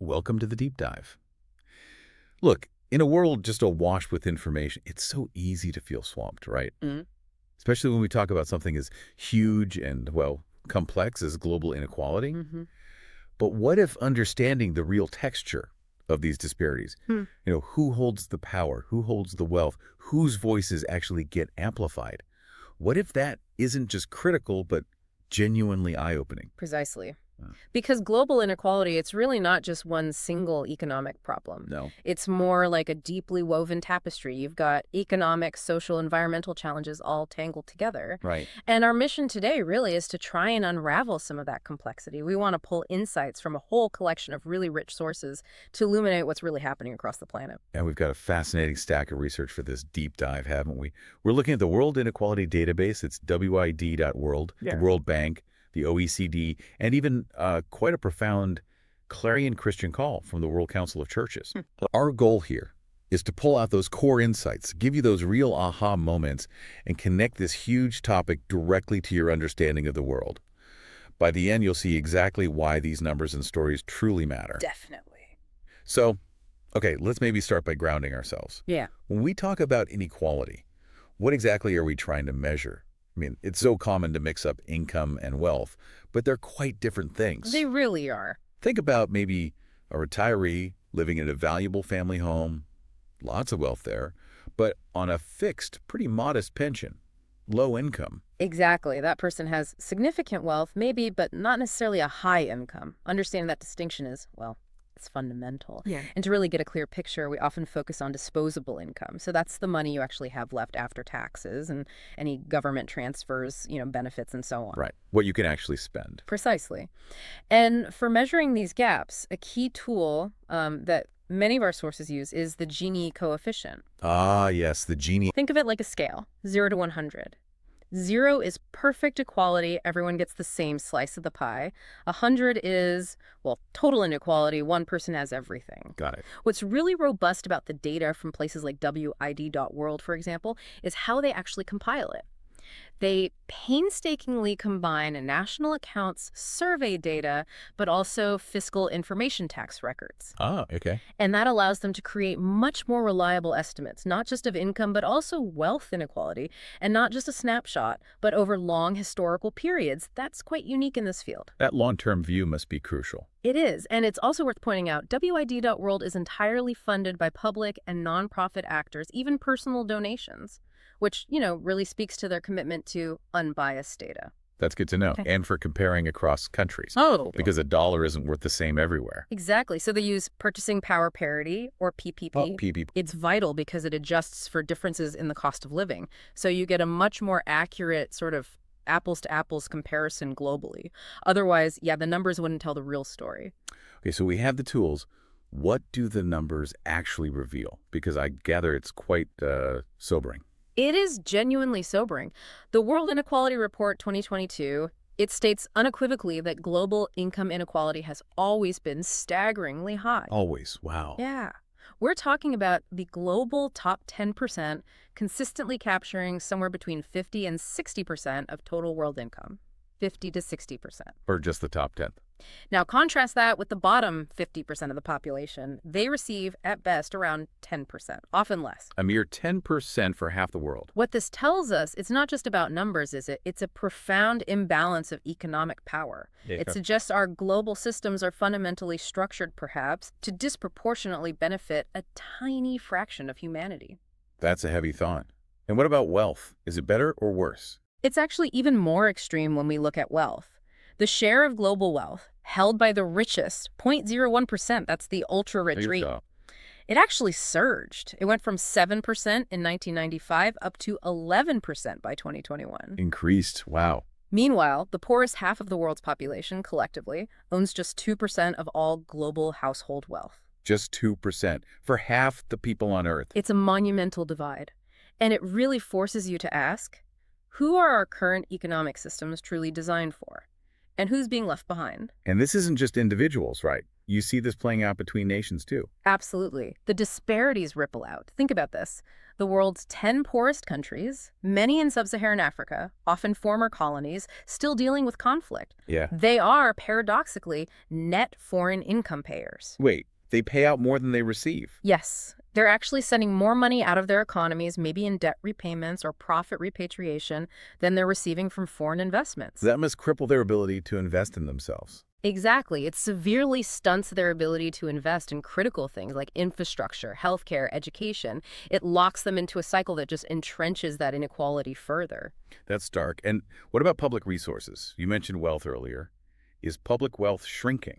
Welcome to the deep dive. Look, in a world just awash with information, it's so easy to feel swamped, right? Mhm. Especially when we talk about something as huge and, well, complex as global inequality. Mhm. But what if understanding the real texture of these disparities, Hmm. who holds the power, who holds the wealth, whose voices actually get amplified? What if that isn't just critical, but genuinely eye-opening? Precisely. Uh, Because global inequality, it's really not just one single economic problem. no. It's more like a deeply woven tapestry. You've got economic, social, environmental challenges all tangled together. Right. And our mission today really is to try and unravel some of that complexity. We want to pull insights from a whole collection of really rich sources to illuminate what's really happening across the planet. And we've got a fascinating stack of research for this deep dive, haven't we? We're looking at the World Inequality Database. It's WID.world, the Yeah. World Bank, the OECD, and even quite a profound clarion Christian call from the World Council of Churches. Our goal here is to pull out those core insights, give you those real aha moments, and connect this huge topic directly to your understanding of the world. By the end, you'll see exactly why these numbers and stories truly matter. Definitely. So, okay, let's maybe start by grounding ourselves. Yeah. When we talk about inequality, what exactly are we trying to measure? I mean, it's so common to mix up income and wealth, but they're quite different things. They really are. Think about maybe a retiree living in a valuable family home, lots of wealth there, but on a fixed, pretty modest pension, low income. Exactly. That person has significant wealth, maybe, but not necessarily a high income. Understanding that distinction is, well, it's fundamental. Yeah. And to really get a clear picture, we often focus on disposable income. So that's the money you actually have left after taxes and any government transfers, benefits and so on. Right. What you can actually spend. Precisely. And for measuring these gaps, a key tool that many of our sources use is the Gini coefficient. Ah, yes, the Gini. Think of it like a scale, 0 to 100. 0 is perfect equality. Everyone gets the same slice of the pie. 100 is, well, total inequality. One person has everything. Got it. What's really robust about the data from places like WID.world, for example, is how they actually compile it. They painstakingly combine national accounts survey data, but also fiscal information tax records. Ah, okay. And that allows them to create much more reliable estimates, not just of income, but also wealth inequality, and not just a snapshot, but over long historical periods. That's quite unique in this field. That long-term view must be crucial. It is, and it's also worth pointing out, WID.world is entirely funded by public and nonprofit actors, even personal donations, which, really speaks to their commitment to unbiased data. That's good to know. Okay. And for comparing across countries. Oh. Because a dollar isn't worth the same everywhere. Exactly. So they use purchasing power parity, or PPP. Oh, PPP. It's vital because it adjusts for differences in the cost of living. So you get a much more accurate sort of apples-to-apples comparison globally. Otherwise, the numbers wouldn't tell the real story. Okay, so we have the tools. What do the numbers actually reveal? Because I gather it's quite sobering. It is genuinely sobering. The World Inequality Report 2022, it states unequivocally that global income inequality has always been staggeringly high. Always. Wow. Yeah. We're talking about the global top 10% consistently capturing somewhere between 50 and 60% of total world income. 50 to 60%. Or just the top 10th. Now, contrast that with the bottom 50% of the population. They receive, at best, around 10%, often less. A mere 10% for half the world. What this tells us, it's not just about numbers, is it? It's a profound imbalance of economic power. Yeah. It suggests our global systems are fundamentally structured, perhaps, to disproportionately benefit a tiny fraction of humanity. That's a heavy thought. And what about wealth? Is it better or worse? It's actually even more extreme when we look at wealth. The share of global wealth held by the richest, 0.01%, that's the ultra-rich rate, it actually surged. It went from 7% in 1995 up to 11% by 2021. Increased. Wow. Meanwhile, the poorest half of the world's population, collectively, owns just 2% of all global household wealth. Just 2% for half the people on Earth. It's a monumental divide. And it really forces you to ask, who are our current economic systems truly designed for? And who's being left behind? And this isn't just individuals, right? You see this playing out between nations, too. Absolutely. The disparities ripple out. Think about this. The world's 10 poorest countries, many in sub-Saharan Africa, often former colonies, still dealing with conflict. Yeah. They are, paradoxically, net foreign income payers. Wait, they pay out more than they receive. Yes, they're actually sending more money out of their economies, maybe in debt repayments or profit repatriation, than they're receiving from foreign investments. That must cripple their ability to invest in themselves. Exactly. It severely stunts their ability to invest in critical things like infrastructure, healthcare, education. It locks them into a cycle that just entrenches that inequality further. That's stark. And what about public resources? You mentioned wealth earlier. Is public wealth shrinking?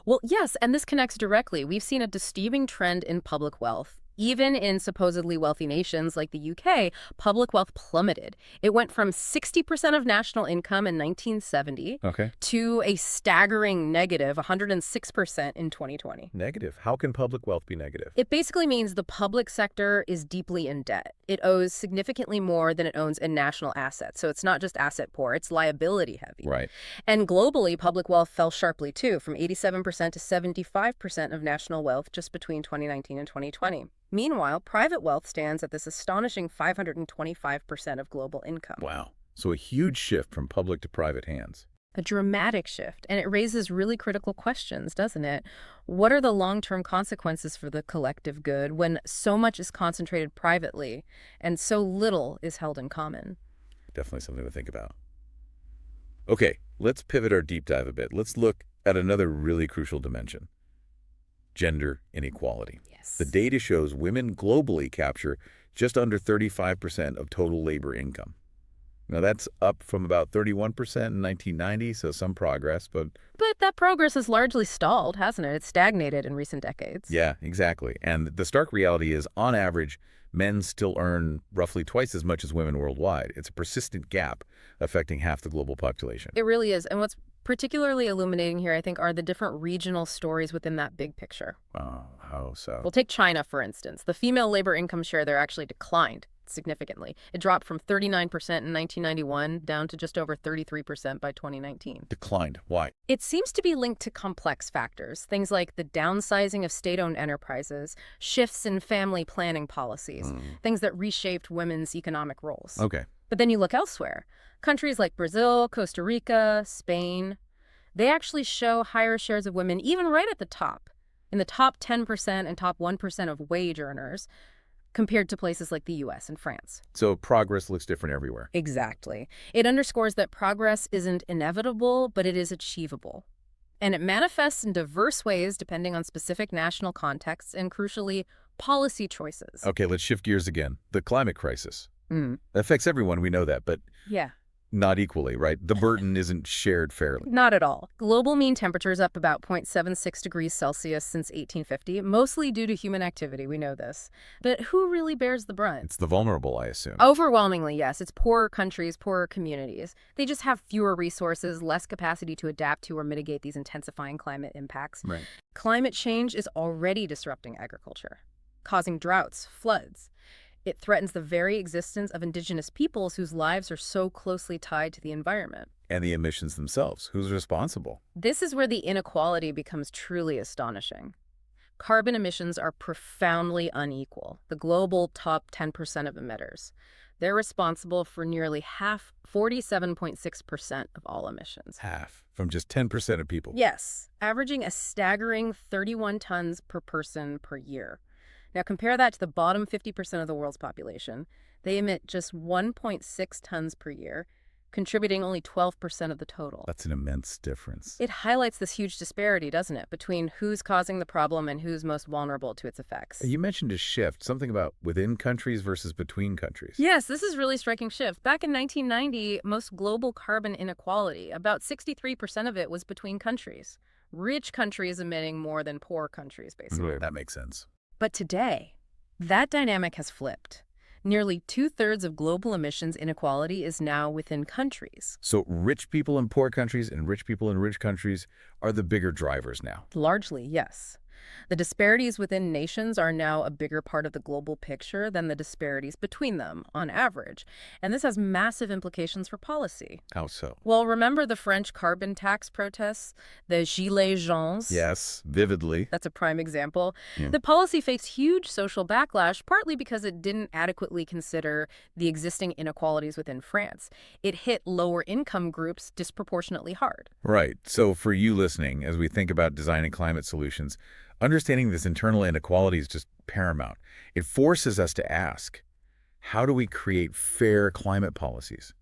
Well, yes, and this connects directly. We've seen a disturbing trend in public wealth. Even in supposedly wealthy nations like the UK, public wealth plummeted. It went from 60% of national income in 1970 to a staggering negative 106% in 2020. Negative? How can public wealth be negative? It basically means the public sector is deeply in debt. It owes significantly more than it owns in national assets. So it's not just asset poor, it's liability heavy. Right. And globally, public wealth fell sharply too, from 87% to 75% of national wealth just between 2019 and 2020. Meanwhile, private wealth stands at this astonishing 525% of global income. Wow. So a huge shift from public to private hands. A dramatic shift, and it raises really critical questions, doesn't it? What are the long-term consequences for the collective good when so much is concentrated privately and so little is held in common? Definitely something to think about. Okay, let's pivot our deep dive a bit. Let's look at another really crucial dimension: gender inequality. Yes. The data shows women globally capture just under 35% of total labor income. Now, that's up from about 31% in 1990, so some progress, but that progress has largely stalled, hasn't it? It's stagnated in recent decades. yeah, exactly. And the stark reality is, on average, men still earn roughly twice as much as women worldwide. It's a persistent gap affecting half the global population. It really is. And what's particularly illuminating here, I think, are the different regional stories within that big picture. Oh, how so? We'll take China, for instance. The female labor income share there actually declined significantly. It dropped from 39% in 1991 down to just over 33% by 2019. Declined. Why? It seems to be linked to complex factors, things like the downsizing of state-owned enterprises, shifts in family planning policies, things that reshaped women's economic roles. Okay. But then you look elsewhere. Countries like Brazil, Costa Rica, Spain, they actually show higher shares of women, even right at the top, in the top 10% and top 1% of wage earners, compared to places like the US and France. So progress looks different everywhere. Exactly. It underscores that progress isn't inevitable, but it is achievable. And it manifests in diverse ways depending on specific national contexts and, crucially, policy choices. Okay, let's shift gears again. The climate crisis. Mm. Affects everyone, we know that, but Yeah. not equally, right? The burden isn't shared fairly. Not at all. Global mean temperature is up about 0.76 degrees Celsius since 1850, mostly due to human activity, we know this. But who really bears the brunt? It's the vulnerable, I assume. Overwhelmingly, yes. It's poorer countries, poorer communities. They just have fewer resources, less capacity to adapt to or mitigate these intensifying climate impacts. Right. Climate change is already disrupting agriculture, causing droughts, floods. It threatens the very existence of indigenous peoples whose lives are so closely tied to the environment. And the emissions themselves. Who's responsible? This is where the inequality becomes truly astonishing. Carbon emissions are profoundly unequal. The global top 10% of emitters, they're responsible for nearly half, 47.6% of all emissions. Half. From just 10% of people. Yes, averaging a staggering 31 tons per person per year. Now compare that to the bottom 50% of the world's population. They emit just 1.6 tons per year, contributing only 12% of the total. That's an immense difference. It highlights this huge disparity, doesn't it, between who's causing the problem and who's most vulnerable to its effects. You mentioned a shift, something about within countries versus between countries. Yes, this is a really striking shift. Back in 1990, most global carbon inequality, about 63% of it was between countries. Rich countries emitting more than poor countries, basically. That makes sense. But today, that dynamic has flipped. Nearly 2/3 of global emissions inequality is now within countries. So rich people in poor countries and rich people in rich countries are the bigger drivers now. Largely, yes. The disparities within nations are now a bigger part of the global picture than the disparities between them, on average. And this has massive implications for policy. How so? Well, remember the French carbon tax protests, the Gilets jaunes? Yes, vividly. That's a prime example. Yeah. The policy faced huge social backlash, partly because it didn't adequately consider the existing inequalities within France. It hit lower income groups disproportionately hard. Right. So for you listening, as we think about designing climate solutions, understanding this internal inequality is just paramount. It forces us to ask, how do we create fair climate policies?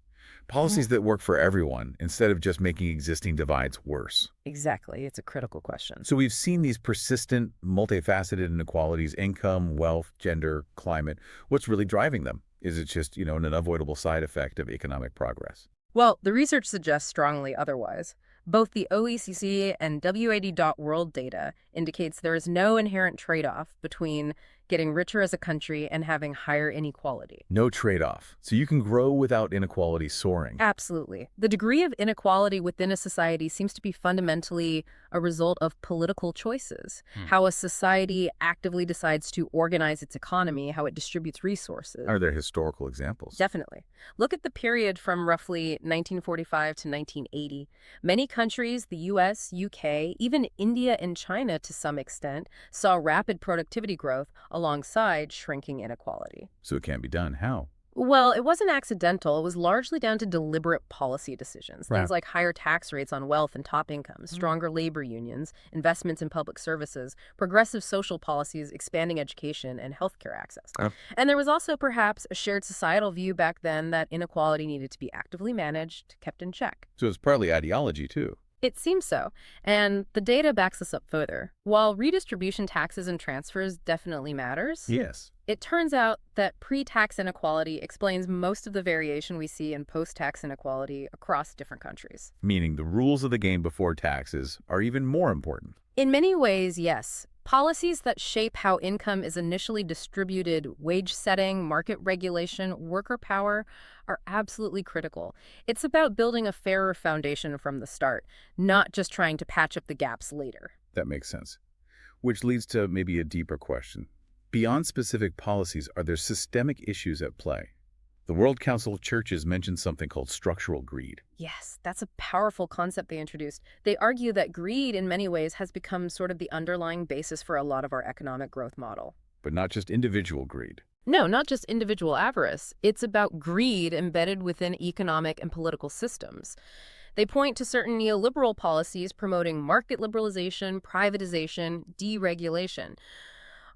Policies that work for everyone instead of just making existing divides worse. Exactly. It's a critical question. So we've seen these persistent, multifaceted inequalities: income, wealth, gender, climate. What's really driving them? Is it just, an unavoidable side effect of economic progress? Well, the research suggests strongly otherwise. Both the OECD and WAD.World data indicates there is no inherent trade-off between getting richer as a country and having higher inequality. No trade-off. So you can grow without inequality soaring. Absolutely. The degree of inequality within a society seems to be fundamentally a result of political choices, how a society actively decides to organize its economy, how it distributes resources. Are there historical examples? Definitely. Look at the period from roughly 1945 to 1980. Many countries, the US, UK, even India and China to some extent, saw rapid productivity growth alongside shrinking inequality. So it can't be done. How? Well, it wasn't accidental. It was largely down to deliberate policy decisions. Right. Things like higher tax rates on wealth and top incomes, stronger labor unions, investments in public services, progressive social policies, expanding education, and healthcare access. Oh. And there was also perhaps a shared societal view back then that inequality needed to be actively managed, kept in check. So it's partly ideology, too. It seems so, and the data backs this up further. While redistribution taxes and transfers definitely matters, Yes. it turns out that pre-tax inequality explains most of the variation we see in post-tax inequality across different countries. Meaning the rules of the game before taxes are even more important. In many ways, yes. Policies that shape how income is initially distributed, wage setting, market regulation, worker power, are absolutely critical. It's about building a fairer foundation from the start, not just trying to patch up the gaps later. That makes sense. Which leads to maybe a deeper question. Beyond specific policies, are there systemic issues at play? The World Council of Churches mentions something called structural greed. Yes, that's a powerful concept they introduced. They argue that greed, in many ways, has become sort of the underlying basis for a lot of our economic growth model. But not just individual greed. No, not just individual avarice. It's about greed embedded within economic and political systems. They point to certain neoliberal policies promoting market liberalization, privatization, deregulation,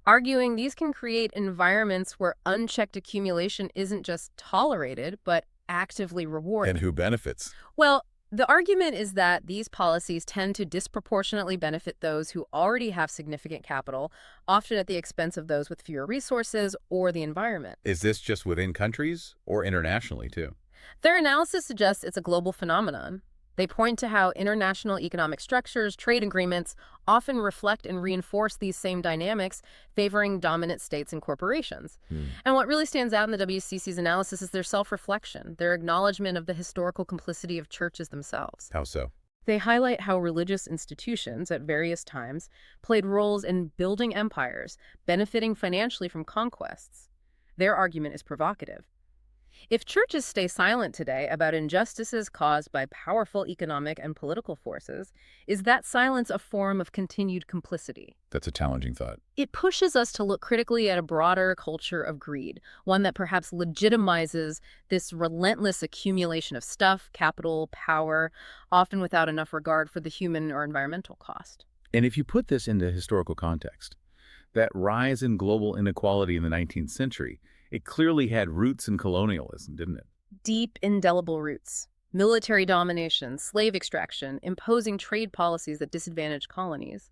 arguing these can create environments where unchecked accumulation isn't just tolerated, but actively rewarded. And who benefits? Well, the argument is that these policies tend to disproportionately benefit those who already have significant capital, often at the expense of those with fewer resources or the environment. Is this just within countries or internationally, too? Their analysis suggests it's a global phenomenon. They point to how international economic structures, trade agreements, often reflect and reinforce these same dynamics, favoring dominant states and corporations. And what really stands out in the WCC's analysis is their self-reflection, their acknowledgement of the historical complicity of churches themselves. How so? They highlight how religious institutions at various times played roles in building empires, benefiting financially from conquests. Their argument is provocative. If churches stay silent today about injustices caused by powerful economic and political forces, is that silence a form of continued complicity? That's a challenging thought. It pushes us to look critically at a broader culture of greed, one that perhaps legitimizes this relentless accumulation of stuff, capital, power, often without enough regard for the human or environmental cost. And if you put this into historical context, that rise in global inequality in the 19th century, it clearly had roots in colonialism, didn't it? Deep, indelible roots. Military domination, slave extraction, imposing trade policies that disadvantage colonies.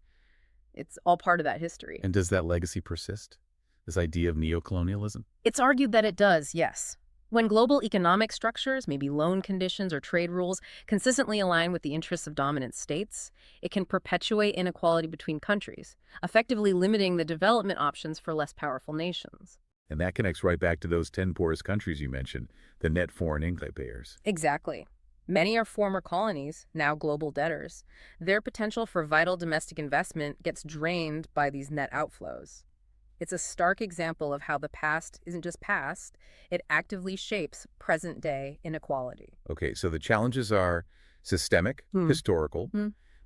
It's all part of that history. And does that legacy persist? This idea of neocolonialism? It's argued that it does, yes. When global economic structures, maybe loan conditions or trade rules, consistently align with the interests of dominant states, it can perpetuate inequality between countries, effectively limiting the development options for less powerful nations. And that connects right back to those 10 poorest countries you mentioned, the net foreign income payers. Exactly. Many are former colonies, now global debtors. Their potential for vital domestic investment gets drained by these net outflows. It's a stark example of how the past isn't just past, it actively shapes present-day inequality. Okay, so the challenges are systemic, Hmm. historical,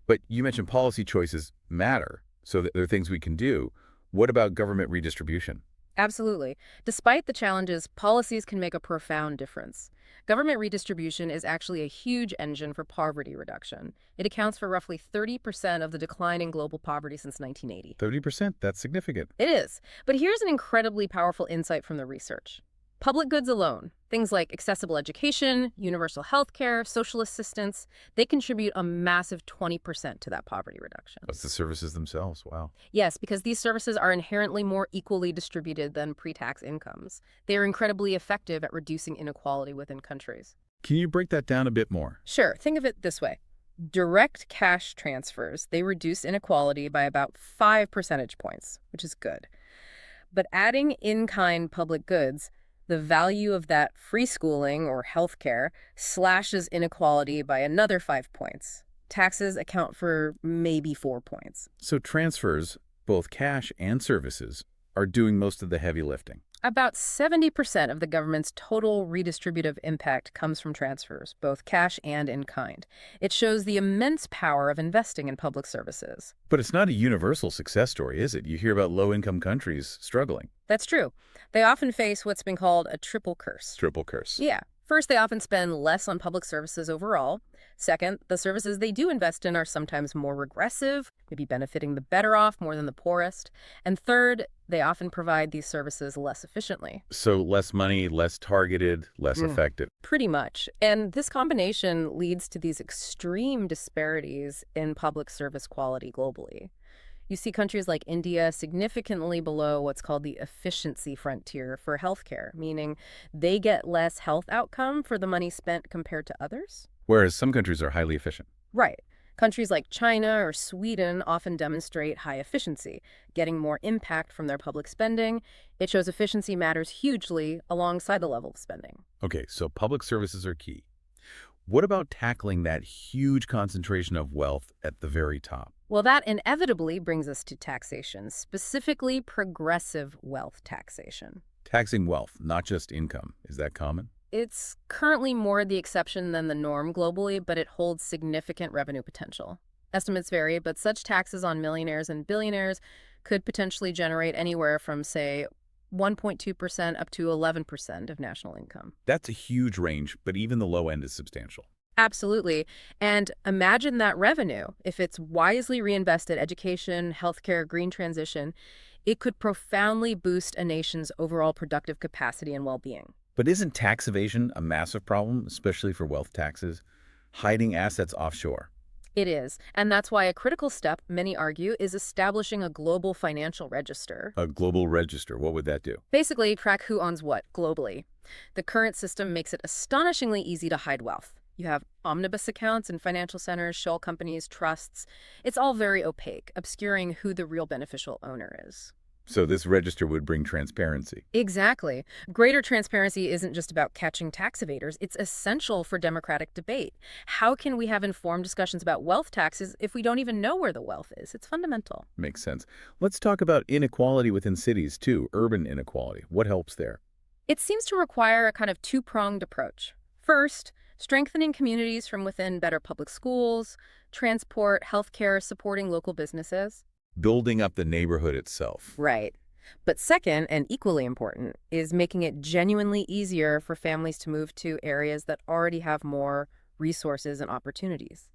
but you mentioned policy choices matter, so that there are things we can do. What about government redistribution? Absolutely. Despite the challenges, policies can make a profound difference. Government redistribution is actually a huge engine for poverty reduction. It accounts for roughly 30% of the decline in global poverty since 1980. 30%, that's significant. It is. But here's an incredibly powerful insight from the research. Public goods alone, things like accessible education, universal health care, social assistance, they contribute a massive 20% to that poverty reduction. That's the services themselves, wow. Yes, because these services are inherently more equally distributed than pre-tax incomes. They are incredibly effective at reducing inequality within countries. Can you break that down a bit more? Sure, think of it this way. Direct cash transfers, they reduce inequality by about 5 percentage points, which is good. But adding in-kind public goods, the value of that free schooling or healthcare slashes inequality by another 5 points. Taxes account for maybe 4 points. So transfers, both cash and services, are doing most of the heavy lifting. About 70% of the government's total redistributive impact comes from transfers, both cash and in kind. It shows the immense power of investing in public services. But it's not a universal success story, is it? You hear about low-income countries struggling. That's true. They often face what's been called a triple curse. Triple curse. Yeah. First, they often spend less on public services overall. Second, the services they do invest in are sometimes more regressive, maybe benefiting the better off more than the poorest. And third, they often provide these services less efficiently. So less money, less targeted, less effective. Pretty much. And this combination leads to these extreme disparities in public service quality globally. You see countries like India significantly below what's called the efficiency frontier for healthcare, meaning they get less health outcome for the money spent compared to others. Whereas some countries are highly efficient. Right. Countries like China or Sweden often demonstrate high efficiency, getting more impact from their public spending. It shows efficiency matters hugely alongside the level of spending. Okay, so public services are key. What about tackling that huge concentration of wealth at the very top? Well, that inevitably brings us to taxation, specifically progressive wealth taxation. Taxing wealth, not just income. Is that common? It's currently more the exception than the norm globally, but it holds significant revenue potential. Estimates vary, but such taxes on millionaires and billionaires could potentially generate anywhere from, say, 1.2% up to 11% of national income. That's a huge range, but even the low end is substantial. Absolutely. And imagine that revenue. If it's wisely reinvested, education, healthcare, green transition, it could profoundly boost a nation's overall productive capacity and well-being. But isn't tax evasion a massive problem, especially for wealth taxes? Hiding assets offshore. It is. And that's why a critical step, many argue, is establishing a global financial register. A global register, what would that do? Basically, track who owns what globally. The current system makes it astonishingly easy to hide wealth. You have omnibus accounts in financial centers, shell companies, trusts. It's all very opaque, obscuring who the real beneficial owner is. So this register would bring transparency. Exactly. Greater transparency isn't just about catching tax evaders. It's essential for democratic debate. How can we have informed discussions about wealth taxes if we don't even know where the wealth is? It's fundamental. Makes sense. Let's talk about inequality within cities, too. Urban inequality. What helps there? It seems to require a kind of two-pronged approach. First, strengthening communities from within, better public schools, transport, healthcare, supporting local businesses. Building up the neighborhood itself. Right. But second, and equally important, is making it genuinely easier for families to move to areas that already have more resources and opportunities.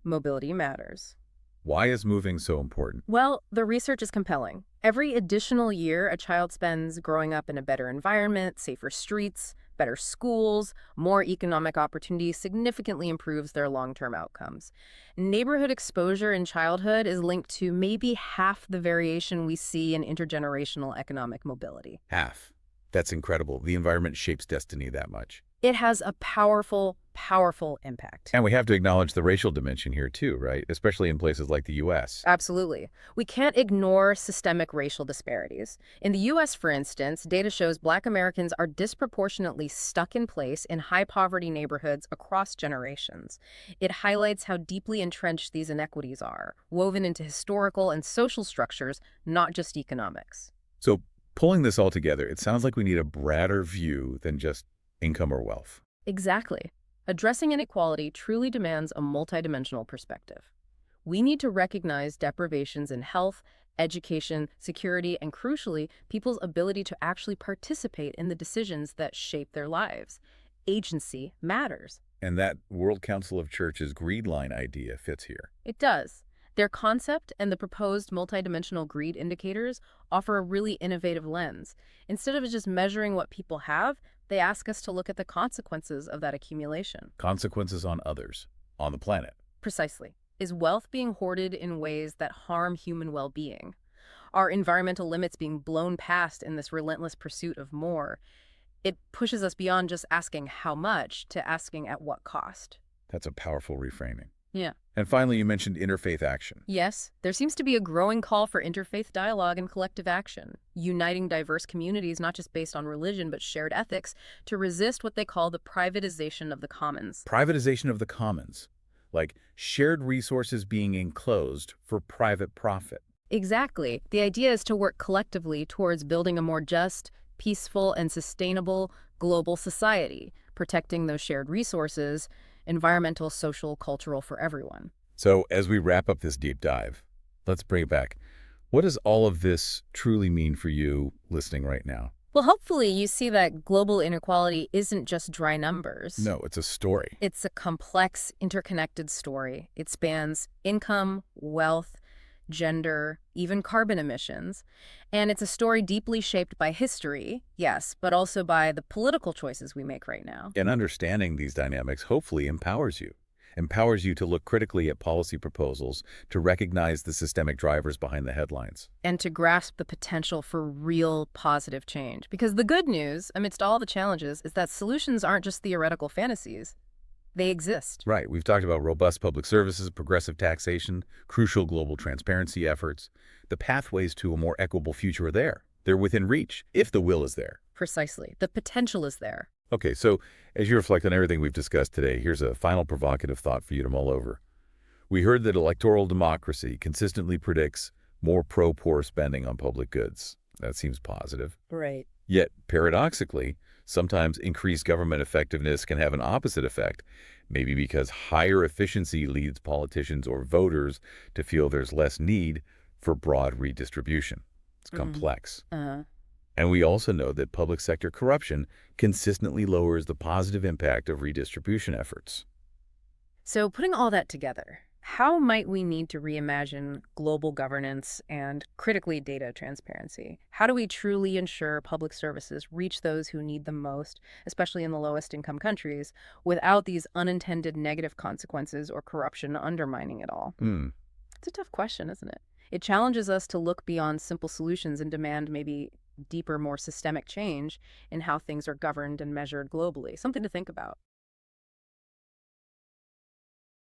Mobility matters. Why is moving so important? Well, the research is compelling. Every additional year a child spends growing up in a better environment, safer streets, better schools, more economic opportunities significantly improves their long-term outcomes. Neighborhood exposure in childhood is linked to maybe half the variation we see in intergenerational economic mobility. Half. That's incredible. The environment shapes destiny that much. It has a powerful powerful impact. And we have to acknowledge the racial dimension here too, right? Especially in places like the U.S. Absolutely. We can't ignore systemic racial disparities. In the U.S., for instance, data shows Black Americans are disproportionately stuck in place in high-poverty neighborhoods across generations. It highlights how deeply entrenched these inequities are, woven into historical and social structures, not just economics. So pulling this all together, it sounds like we need a broader view than just income or wealth. Exactly. Addressing inequality truly demands a multidimensional perspective. We need to recognize deprivations in health, education, security, and crucially, people's ability to actually participate in the decisions that shape their lives. Agency matters. And that World Council of Churches greed line idea fits here. It does. Their concept and the proposed multidimensional greed indicators offer a really innovative lens. Instead of just measuring what people have, they ask us to look at the consequences of that accumulation. Consequences on others, on the planet. Precisely. Is wealth being hoarded in ways that harm human well-being? Are environmental limits being blown past in this relentless pursuit of more? It pushes us beyond just asking how much to asking at what cost. That's a powerful reframing. Yeah. And finally, you mentioned interfaith action. Yes, there seems to be a growing call for interfaith dialogue and collective action, uniting diverse communities not just based on religion but shared ethics to resist what they call the privatization of the commons. Privatization of the commons, like shared resources being enclosed for private profit. Exactly. The idea is to work collectively towards building a more just, peaceful, and sustainable global society, protecting those shared resources, environmental, social, cultural, for everyone. So as we wrap up this deep dive, let's bring it back. What does all of this truly mean for you listening right now? Well, hopefully you see that global inequality isn't just dry numbers. No, it's a story. It's a complex, interconnected story. It spans income, wealth, gender, even carbon emissions. And it's a story deeply shaped by history, yes, but also by the political choices we make right now. And understanding these dynamics hopefully empowers you to look critically at policy proposals, to recognize the systemic drivers behind the headlines. And to grasp the potential for real positive change. Because the good news, amidst all the challenges, is that solutions aren't just theoretical fantasies. They exist. Right. We've talked about robust public services, progressive taxation, crucial global transparency efforts. The pathways to a more equitable future are there. They're within reach, if the will is there. Precisely. The potential is there. Okay, so as you reflect on everything we've discussed today, here's a final provocative thought for you to mull over. We heard that electoral democracy consistently predicts more pro-poor spending on public goods. That seems positive. Right. Yet, paradoxically, sometimes increased government effectiveness can have an opposite effect, maybe because higher efficiency leads politicians or voters to feel there's less need for broad redistribution. It's complex. And we also know that public sector corruption consistently lowers the positive impact of redistribution efforts. So putting all that together, how might we need to reimagine global governance and, critically, data transparency? How do we truly ensure public services reach those who need them most, especially in the lowest income countries, without these unintended negative consequences or corruption undermining it all? It's a tough question, isn't it? It challenges us to look beyond simple solutions and demand maybe deeper, more systemic change in how things are governed and measured globally. Something to think about.